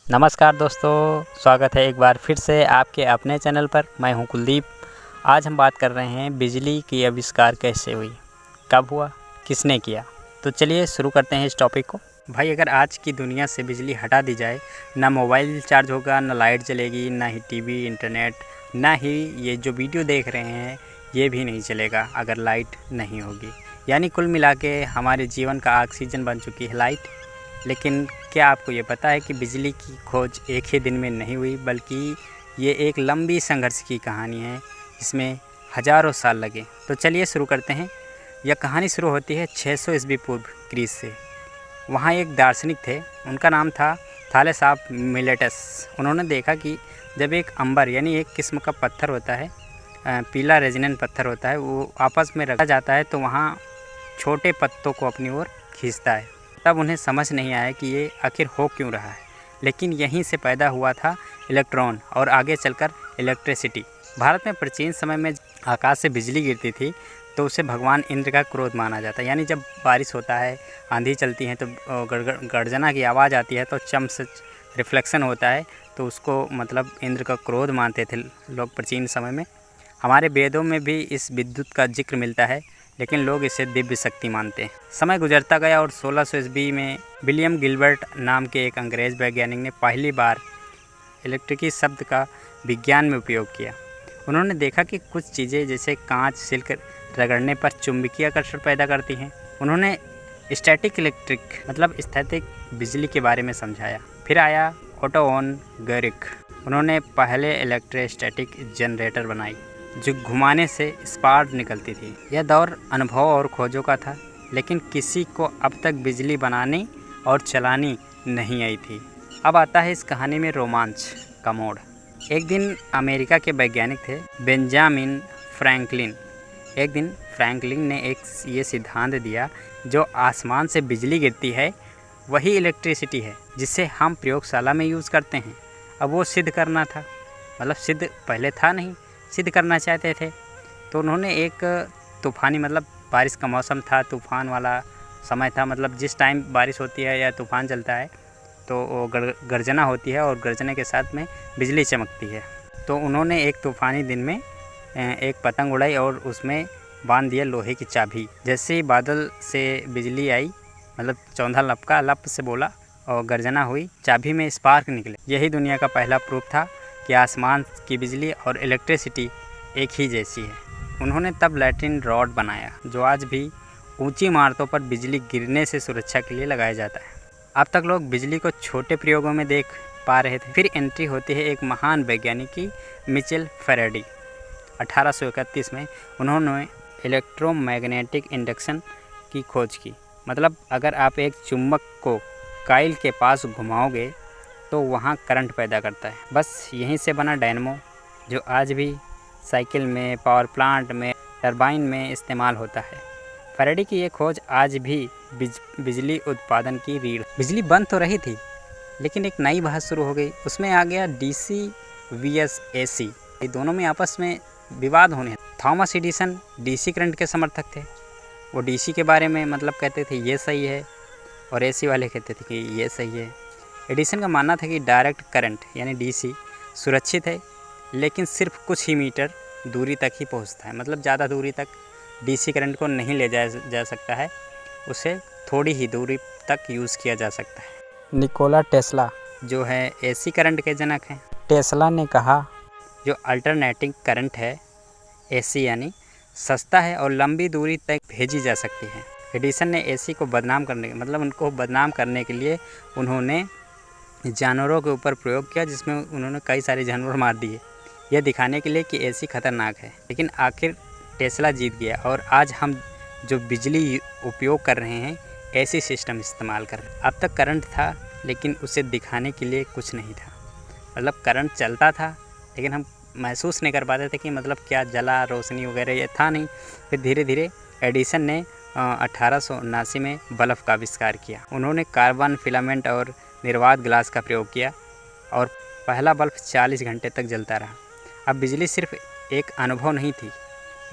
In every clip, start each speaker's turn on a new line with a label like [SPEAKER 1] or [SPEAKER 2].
[SPEAKER 1] नमस्कार दोस्तों, स्वागत है एक बार फिर से आपके अपने चैनल पर। मैं हूं कुलदीप। आज हम बात कर रहे हैं बिजली की आविष्कार कैसे हुई, कब हुआ, किसने किया। तो चलिए शुरू करते हैं इस टॉपिक को। भाई, अगर आज की दुनिया से बिजली हटा दी जाए, ना मोबाइल चार्ज होगा, ना लाइट जलेगी, ना ही टीवी, इंटरनेट, ना ही ये जो वीडियो देख रहे हैं ये भी नहीं चलेगा अगर लाइट नहीं होगी। यानी कुल मिला के हमारे जीवन का ऑक्सीजन बन चुकी है लाइट। लेकिन क्या आपको ये पता है कि बिजली की खोज एक ही दिन में नहीं हुई, बल्कि ये एक लंबी संघर्ष की कहानी है। इसमें हज़ारों साल लगे। तो चलिए शुरू करते हैं। यह कहानी शुरू होती है 600 ईस्वी पूर्व ग्रीस से। वहाँ एक दार्शनिक थे, उनका नाम था थालेस ऑफ मिलेटस। उन्होंने देखा कि जब एक अंबर यानी एक किस्म का पत्थर होता है, पीला रेजिनेंट पत्थर होता है, वो आपस में रगड़ा जाता है तो वहाँ छोटे पत्तों को अपनी ओर खींचता है। तब उन्हें समझ नहीं आया कि ये आखिर हो क्यों रहा है। लेकिन यहीं से पैदा हुआ था इलेक्ट्रॉन और आगे चलकर इलेक्ट्रिसिटी। भारत में प्राचीन समय में आकाश से बिजली गिरती थी तो उसे भगवान इंद्र का क्रोध माना जाता है। यानी जब बारिश होता है, आंधी चलती है तो गर्जना की आवाज़ आती है तो चम से रिफ्लेक्शन होता है, तो उसको मतलब इंद्र का क्रोध मानते थे लोग प्राचीन समय में। हमारे वेदों में भी इस विद्युत का जिक्र मिलता है, लेकिन लोग इसे दिव्य शक्ति मानते हैं। समय गुजरता गया और 1600 ईस्वी में विलियम गिलबर्ट नाम के एक अंग्रेज़ वैज्ञानिक ने पहली बार इलेक्ट्रिकी शब्द का विज्ञान में उपयोग किया। उन्होंने देखा कि कुछ चीज़ें जैसे कांच, सिल्क रगड़ने पर चुंबकीय आकर्षण पैदा करती हैं। उन्होंने स्टैटिक इलेक्ट्रिक मतलब स्थैतिक बिजली के बारे में समझाया। फिर आया ओटो वॉन गेरिक। उन्होंने पहले इलेक्ट्रोस्टैटिक जनरेटर बनाई जो घुमाने से स्पार्क निकलती थी। यह दौर अनुभव और खोजों का था, लेकिन किसी को अब तक बिजली बनानी और चलानी नहीं आई थी। अब आता है इस कहानी में रोमांच का मोड़। एक दिन अमेरिका के वैज्ञानिक थे बेंजामिन फ्रैंकलिन। एक दिन फ्रैंकलिन ने एक ये सिद्धांत दिया, जो आसमान से बिजली गिरती है वही इलेक्ट्रिसिटी है जिसे हम प्रयोगशाला में यूज़ करते हैं। अब वो सिद्ध करना था, मतलब सिद्ध पहले था नहीं, सिद्ध करना चाहते थे। तो उन्होंने एक तूफ़ानी मतलब बारिश का मौसम था, तूफ़ान वाला समय था, मतलब जिस टाइम बारिश होती है या तूफ़ान चलता है तो वो गर्जना होती है और गर्जने के साथ में बिजली चमकती है। तो उन्होंने एक तूफ़ानी दिन में एक पतंग उड़ाई और उसमें बांध दिया लोहे की चाबी। जैसे ही बादल से बिजली आई, मतलब चौंधा लपका, लप से बोला और गर्जना हुई, चाबी में स्पार्क निकले। यही दुनिया का पहला प्रूफ था कि आसमान की बिजली और इलेक्ट्रिसिटी एक ही जैसी है। उन्होंने तब लैट्रिन रॉड बनाया, जो आज भी ऊंची इमारतों पर बिजली गिरने से सुरक्षा के लिए लगाया जाता है। अब तक लोग बिजली को छोटे प्रयोगों में देख पा रहे थे। फिर एंट्री होती है एक महान वैज्ञानिक की, मिचेल फैराडे। 1831 में उन्होंने इलेक्ट्रोमैग्नेटिक इंडक्शन की खोज की। मतलब अगर आप एक चुंबक को कॉइल के पास घुमाओगे तो वहाँ करंट पैदा करता है। बस यहीं से बना डायनमो, जो आज भी साइकिल में, पावर प्लांट में, टरबाइन में इस्तेमाल होता है। फैराडे की ये खोज आज भी बिजली उत्पादन की रीढ़। बिजली बंद तो रही थी, लेकिन एक नई बहस शुरू हो गई। उसमें आ गया डीसी वीएस एसी। ये दोनों में आपस में विवाद होने। थॉमस एडिसन डीसी करंट के समर्थक थे। वो डीसी के बारे में मतलब कहते थे ये सही है, और एसी वाले कहते थे कि ये सही है। एडिसन का मानना था कि डायरेक्ट करंट यानी डीसी सुरक्षित है, लेकिन सिर्फ कुछ ही मीटर दूरी तक ही पहुंचता है। मतलब ज़्यादा दूरी तक डीसी करंट को नहीं ले जाया जा सकता है, उसे थोड़ी ही दूरी तक यूज़ किया जा सकता है। निकोला टेस्ला जो है एसी करंट के जनक हैं। टेस्ला ने कहा जो अल्टरनेटिंग करंट है एसी यानी सस्ता है और लंबी दूरी तक भेजी जा सकती है। एडिसन ने एसी को बदनाम करने मतलब उनको बदनाम करने के लिए उन्होंने जानवरों के ऊपर प्रयोग किया, जिसमें उन्होंने कई सारे जानवर मार दिए, यह दिखाने के लिए कि एसी खतरनाक है। लेकिन आखिर टेस्ला जीत गया और आज हम जो बिजली उपयोग कर रहे हैं एसी सिस्टम इस्तेमाल कर रहे हैं। अब तक करंट था, लेकिन उसे दिखाने के लिए कुछ नहीं था। मतलब करंट चलता था, लेकिन हम महसूस नहीं कर पाते थे कि मतलब क्या जला, रोशनी वगैरह ये था नहीं। फिर धीरे धीरे एडिसन ने 1879 में बल्ब का आविष्कार किया। उन्होंने कार्बन फिलामेंट और निर्वात ग्लास का प्रयोग किया और पहला बल्ब 40 घंटे तक जलता रहा। अब बिजली सिर्फ एक अनुभव नहीं थी,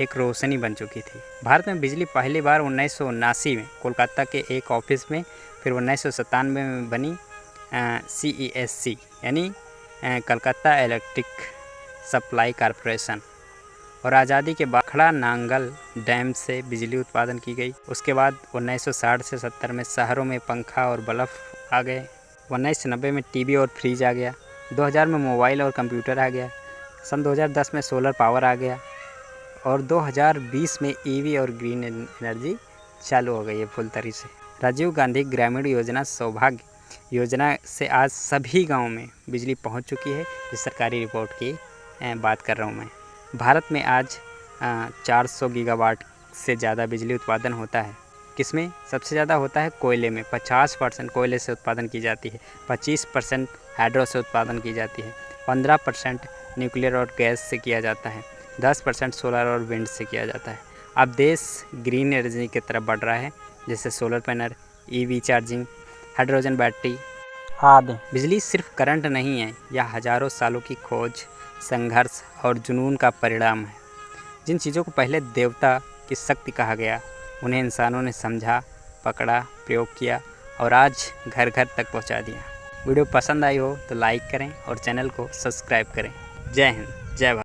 [SPEAKER 1] एक रोशनी बन चुकी थी। भारत में बिजली पहली बार 1979 में कोलकाता के एक ऑफिस में, फिर 1997 में बनी CESC यानी कलकत्ता इलेक्ट्रिक सप्लाई कॉरपोरेशन। और आज़ादी के बाद खड़ा नांगल डैम से बिजली उत्पादन की गई। उसके बाद 1960 से 70 में शहरों में पंखा और बल्ब आ गए। 1990 में टीवी और फ्रिज आ गया। 2000 में मोबाइल और कंप्यूटर आ गया। सन 2010 में सोलर पावर आ गया। और 2020 में EV और ग्रीन एनर्जी चालू हो गई है फुल तरीके से। राजीव गांधी ग्रामीण योजना सौभाग्य योजना से आज सभी गाँव में बिजली पहुँच चुकी है। इस सरकारी रिपोर्ट की बात कर रहा हूँ मैं। भारत में आज 400 गीगावाट से ज़्यादा बिजली उत्पादन होता है। किसमें सबसे ज़्यादा होता है? कोयले में। 50% कोयले से उत्पादन की जाती है, 25% हाइड्रो से उत्पादन की जाती है, 15% न्यूक्लियर और गैस से किया जाता है, 10% सोलर और विंड से किया जाता है। अब देश ग्रीन एनर्जी की तरफ बढ़ रहा है, जैसे solar panel, EV charging, hydrogen battery आदि। बिजली सिर्फ करंट नहीं है, यह हज़ारों सालों की खोज, संघर्ष और जुनून का परिणाम है। जिन चीज़ों को पहले देवता की शक्ति कहा गया, उन्हें इंसानों ने समझा, पकड़ा, प्रयोग किया और आज घर घर तक पहुंचा दिया। वीडियो पसंद आई हो तो लाइक करें और चैनल को सब्सक्राइब करें। जय हिंद, जय भारत।